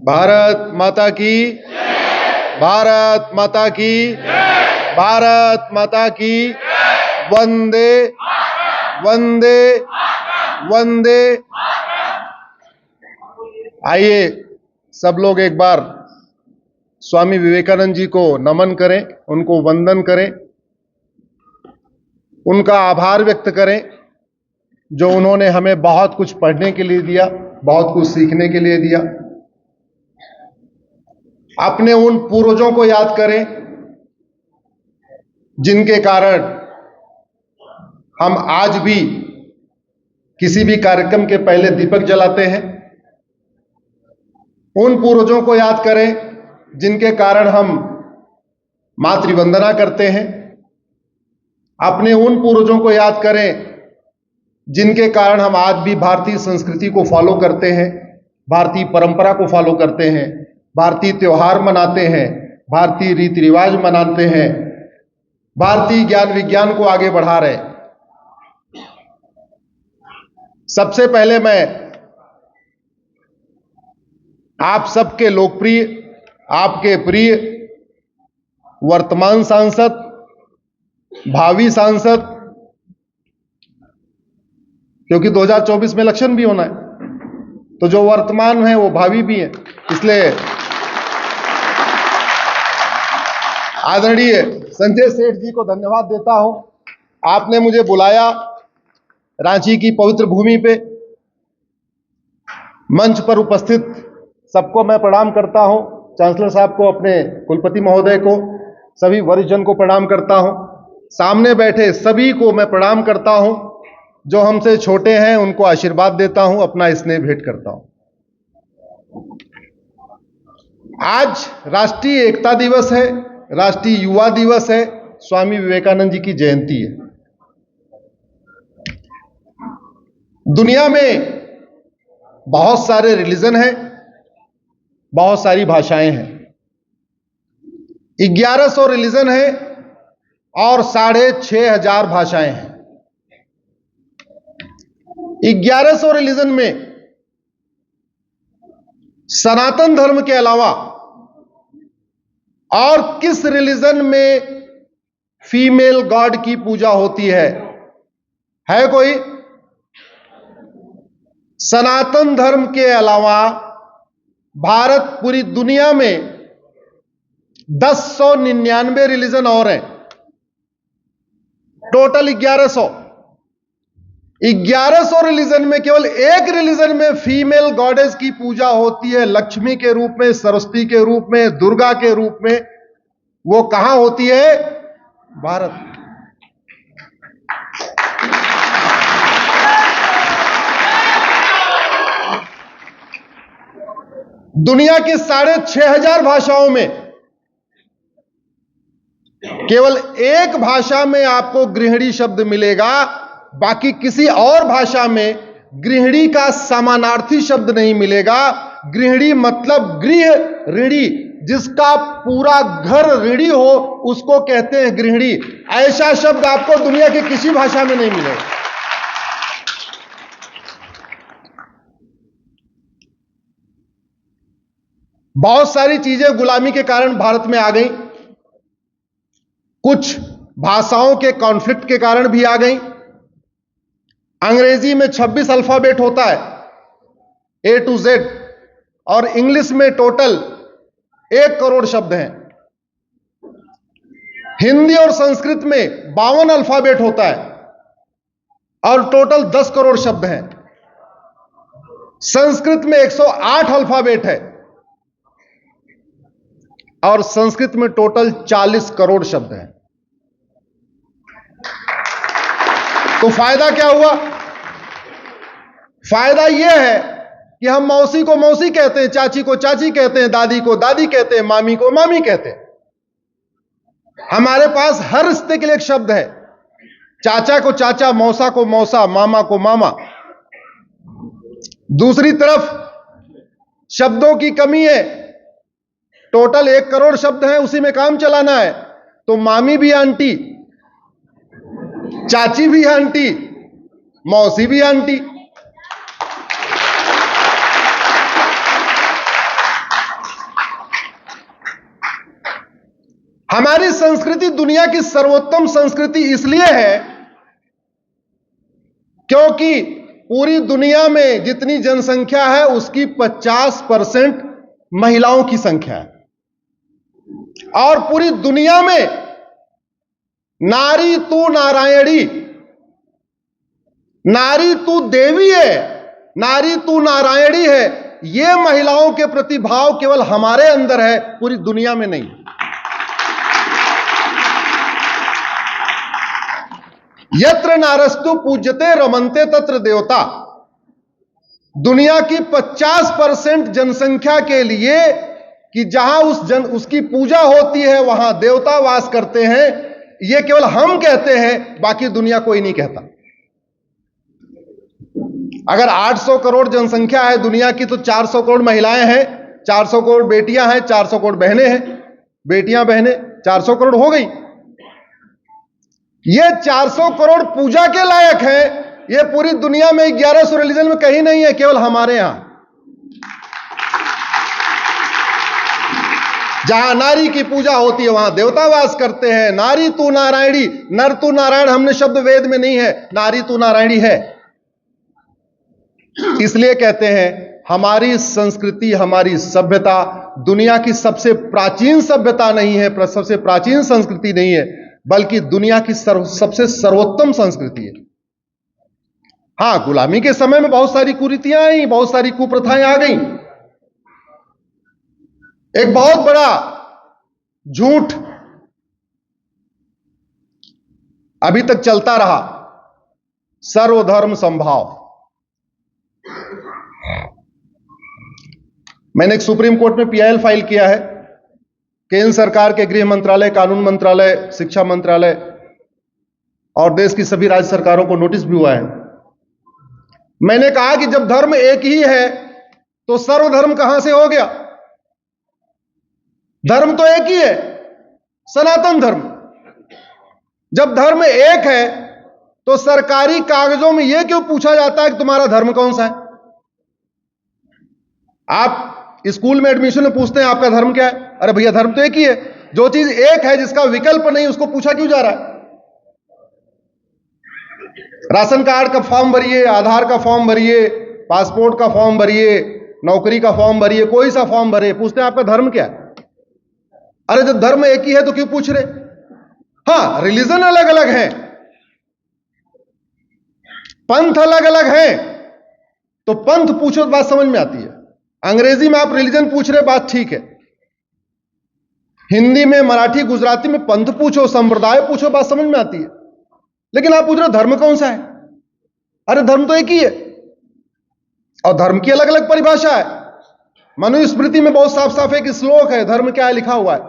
भारत माता की, भारत माता की, भारत माता की, वंदे वंदे वंदे। आइए सब लोग एक बार स्वामी विवेकानंद जी को नमन करें, उनको वंदन करें, उनका आभार व्यक्त करें जो उन्होंने हमें बहुत कुछ पढ़ने के लिए दिया, बहुत कुछ सीखने के लिए दिया। अपने उन पूर्वजों को याद करें जिनके कारण हम आज भी किसी भी कार्यक्रम के पहले दीपक जलाते हैं। उन पूर्वजों को याद करें जिनके कारण हम मातृवंदना करते हैं। अपने उन पूर्वजों को याद करें जिनके कारण हम आज भी भारतीय संस्कृति को फॉलो करते हैं, भारतीय परंपरा को फॉलो करते हैं, भारतीय त्योहार मनाते हैं, भारतीय रीति रिवाज मनाते हैं, भारतीय ज्ञान विज्ञान को आगे बढ़ा रहे हैं। सबसे पहले मैं आप सबके लोकप्रिय, आपके प्रिय वर्तमान सांसद, भावी सांसद, क्योंकि 2024 में इलेक्शन भी होना है, तो जो वर्तमान है वो भावी भी है, इसलिए आदरणीय संजय सेठ जी को धन्यवाद देता हूं। आपने मुझे बुलाया रांची की पवित्र भूमि पे। मंच पर उपस्थित सबको मैं प्रणाम करता हूं, चांसलर साहब को, अपने कुलपति महोदय को, सभी वरिष्ठ जन को प्रणाम करता हूं, सामने बैठे सभी को मैं प्रणाम करता हूं, जो हमसे छोटे हैं उनको आशीर्वाद देता हूं, अपना स्नेह भेंट करता हूं। आज राष्ट्रीय एकता दिवस है, राष्ट्रीय युवा दिवस है, स्वामी विवेकानंद जी की जयंती है। दुनिया में बहुत सारे रिलीजन हैं, बहुत सारी भाषाएं हैं, 1100 रिलीजन है और 6500 भाषाएं हैं। 1100 रिलीजन में सनातन धर्म के अलावा और किस रिलीजन में फीमेल गॉड की पूजा होती है कोई? सनातन धर्म के अलावा भारत पूरी दुनिया में 1099 रिलीजन और हैं, टोटल 1100 रिलीजन में केवल एक रिलीजन में फीमेल गॉडेस की पूजा होती है, लक्ष्मी के रूप में, सरस्वती के रूप में, दुर्गा के रूप में। वो कहां होती है? भारत। दुनिया की 6500 भाषाओं में केवल एक भाषा में आपको गृहिणी शब्द मिलेगा, बाकी किसी और भाषा में गृहिणी का समानार्थी शब्द नहीं मिलेगा। गृहिणी मतलब गृह ऋणी, जिसका पूरा घर ऋणी हो उसको कहते हैं गृहिणी। ऐसा शब्द आपको दुनिया की किसी भाषा में नहीं मिलेगा। बहुत सारी चीजें गुलामी के कारण भारत में आ गई, कुछ भाषाओं के कॉन्फ्लिक्ट के कारण भी आ गई। अंग्रेजी में 26 अल्फाबेट होता है, A to Z, और इंग्लिश में टोटल 1 करोड़ शब्द हैं। हिंदी और संस्कृत में 52 अल्फाबेट होता है और टोटल 10 करोड़ शब्द हैं। संस्कृत में 108 अल्फाबेट है और संस्कृत में टोटल 40 करोड़ शब्द हैं। तो फायदा क्या हुआ? फायदा यह है कि हम मौसी को मौसी कहते हैं, चाची को चाची कहते हैं, दादी को दादी कहते हैं, मामी को मामी कहते हैं। हमारे पास हर रिश्ते के लिए एक शब्द है। चाचा को चाचा, मौसा को मौसा, मामा को मामा। दूसरी तरफ शब्दों की कमी है, टोटल 1 करोड़ शब्द हैं, उसी में काम चलाना है। तो मामी भी आंटी, चाची भी आंटी, मौसी भी आंटी। हमारी संस्कृति दुनिया की सर्वोत्तम संस्कृति इसलिए है क्योंकि पूरी दुनिया में जितनी जनसंख्या है उसकी 50% महिलाओं की संख्या है। और पूरी दुनिया में नारी तू नारायणी, नारी तू देवी है, नारी तू नारायणी है, यह महिलाओं के प्रति भाव केवल हमारे अंदर है, पूरी दुनिया में नहीं। यत्र नारस्तु पूज्यते रमन्ते तत्र देवता। दुनिया की 50% जनसंख्या के लिए कि जहां उसकी पूजा होती है वहां देवता वास करते हैं, यह केवल हम कहते हैं, बाकी दुनिया कोई नहीं कहता। अगर 800 करोड़ जनसंख्या है दुनिया की, तो 400 करोड़ महिलाएं हैं, 400 करोड़ बेटियां हैं, 400 करोड़ बहनें हैं, बेटियां बहनें 400 करोड़ हो गई। ये 400 करोड़ पूजा के लायक है। ये पूरी दुनिया में 1100 रिलीजन में कहीं नहीं है, केवल हमारे यहां। जहां नारी की पूजा होती है वहां देवता वास करते हैं। नारी तू नारायणी, नर तू नारायण हमने शब्द वेद में नहीं है, नारी तू नारायणी है। इसलिए कहते हैं हमारी संस्कृति, हमारी सभ्यता दुनिया की सबसे प्राचीन सभ्यता नहीं है, सबसे प्राचीन संस्कृति नहीं है, बल्कि दुनिया की सबसे सर्वोत्तम संस्कृति है। हां, गुलामी के समय में बहुत सारी कुरीतियां आई, बहुत सारी कुप्रथाएं आ गई। एक बहुत बड़ा झूठ अभी तक चलता रहा, सर्वधर्म समभाव। मैंने एक सुप्रीम कोर्ट में पीआईएल फाइल किया है। केंद्र सरकार के गृह मंत्रालय, कानून मंत्रालय, शिक्षा मंत्रालय और देश की सभी राज्य सरकारों को नोटिस भी हुआ है। मैंने कहा कि जब धर्म एक ही है तो सर्वधर्म कहां से हो गया? धर्म तो एक ही है, सनातन धर्म। जब धर्म एक है तो सरकारी कागजों में यह क्यों पूछा जाता है कि तुम्हारा धर्म कौन सा है? आप स्कूल में एडमिशन में पूछते हैं आपका धर्म क्या है? अरे भैया धर्म तो एक ही है। जो चीज एक है, जिसका विकल्प नहीं, उसको पूछा क्यों जा रहा है? राशन कार्ड का फॉर्म भरिए, आधार का फॉर्म भरिए, पासपोर्ट का फॉर्म भरिए, नौकरी का फॉर्म भरिए, कोई सा फॉर्म भरे, पूछते हैं आपका धर्म क्या है? अरे जब धर्म एक ही है तो क्यों पूछ रहे? हां, रिलीजन अलग अलग है, पंथ अलग अलग है, तो पंथ पूछो तो बात समझ में आती है। अंग्रेजी में आप रिलीजन पूछ रहे, बात ठीक है। हिंदी में, मराठी, गुजराती में पंथ पूछो, संप्रदाय पूछो, बात समझ में आती है। लेकिन आप पूछ रहे हो धर्म कौन सा है? अरे धर्म तो एक ही है, और धर्म की अलग अलग परिभाषा है। मनुस्मृति में बहुत साफ साफ एक श्लोक है, धर्म क्या है लिखा हुआ है,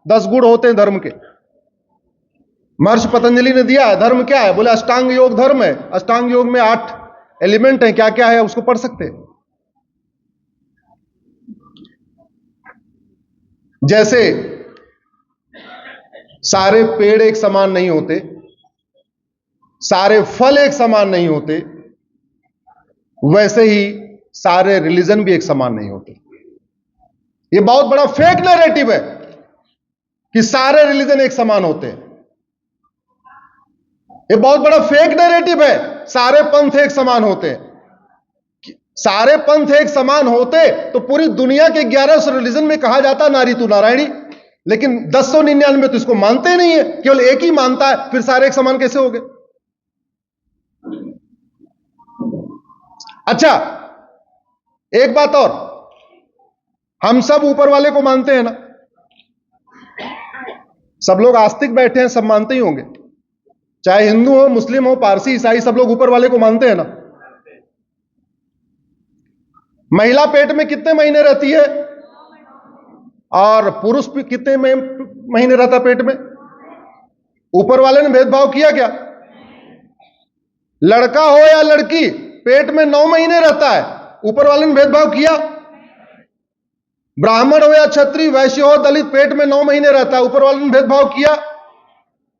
10 गुण होते हैं धर्म के। महर्षि पतंजलि ने दिया है, धर्म क्या है? बोले अष्टांग योग धर्म है। अष्टांग योग में 8 एलिमेंट हैं, क्या क्या है उसको पढ़ सकते हैं। जैसे सारे पेड़ एक समान नहीं होते, सारे फल एक समान नहीं होते, वैसे ही सारे रिलीजन भी एक समान नहीं होते। यह बहुत बड़ा फेक नैरेटिव है कि सारे रिलीजन एक समान होते हैं। यह बहुत बड़ा फेक नैरेटिव है सारे पंथ एक समान होते हैं। सारे पंथ एक समान होते तो पूरी दुनिया के 1100 रिलीजन में कहा जाता नारी तू नारायणी। लेकिन 1099 तो इसको मानते ही नहीं है, केवल एक ही मानता है, फिर सारे एक समान कैसे हो गए? अच्छा, एक बात और, हम सब ऊपर वाले को मानते हैं ना? सब लोग आस्तिक बैठे हैं, सब मानते ही होंगे, चाहे हिंदू हो, मुस्लिम हो, पारसी, ईसाई, सब लोग ऊपर वाले को मानते हैं ना? महिला पेट में कितने महीने रहती है और पुरुष कितने महीने रहता पेट में? ऊपर वाले ने भेदभाव किया क्या? लड़का हो या लड़की पेट में 9 महीने रहता है, ऊपर वाले ने भेदभाव किया? ब्राह्मण हो या क्षत्रिय, वैश्य हो, दलित पेट में 9 महीने रहता है, ऊपर वाले ने भेदभाव किया?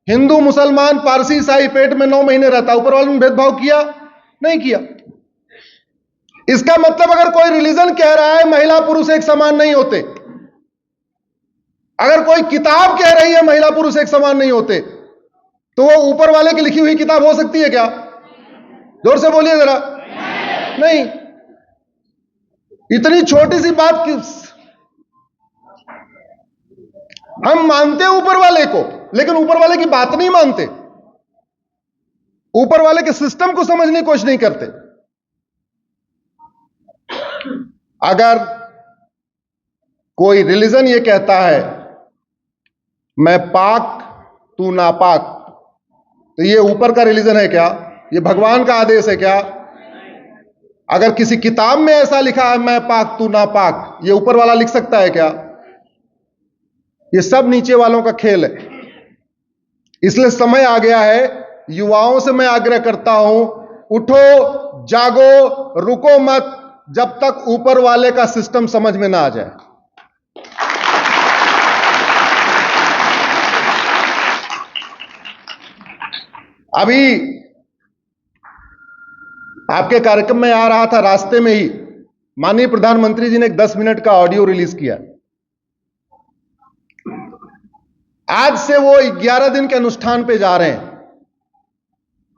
हिंदू, मुसलमान, पारसी, ईसाई पेट में 9 महीने रहता है, ऊपर वाले ने भेदभाव किया? नहीं किया। इसका मतलब अगर कोई रिलीजन कह रहा है महिला पुरुष एक समान नहीं होते, अगर कोई किताब कह रही है महिला पुरुष एक समान नहीं होते, तो वो ऊपर वाले की लिखी हुई किताब हो सकती है क्या? जोर से बोलिए जरा। नहीं। इतनी छोटी सी बात हम मानते ऊपर वाले को, लेकिन ऊपर वाले की बात नहीं मानते, ऊपर वाले के सिस्टम को समझने की कोशिश नहीं करते। अगर कोई रिलीजन ये कहता है मैं पाक तू नापाक, तो ये ऊपर का रिलीजन है क्या? ये भगवान का आदेश है क्या? अगर किसी किताब में ऐसा लिखा है मैं पाक तू नापाक, ये ऊपर वाला लिख सकता है क्या? ये सब नीचे वालों का खेल है। इसलिए समय आ गया है, युवाओं से मैं आग्रह करता हूं, उठो, जागो, रुको मत जब तक ऊपर वाले का सिस्टम समझ में ना आ जाए। अभी आपके कार्यक्रम में आ रहा था, रास्ते में ही माननीय प्रधानमंत्री जी ने एक 10 मिनट का ऑडियो रिलीज किया। आज से वो 11 दिन के अनुष्ठान पे जा रहे हैं।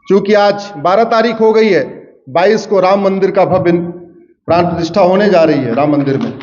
चूंकि आज 12 तारीख हो गई है, 22 को राम मंदिर का भव्य प्राण प्रतिष्ठा होने जा रही है राम मंदिर में।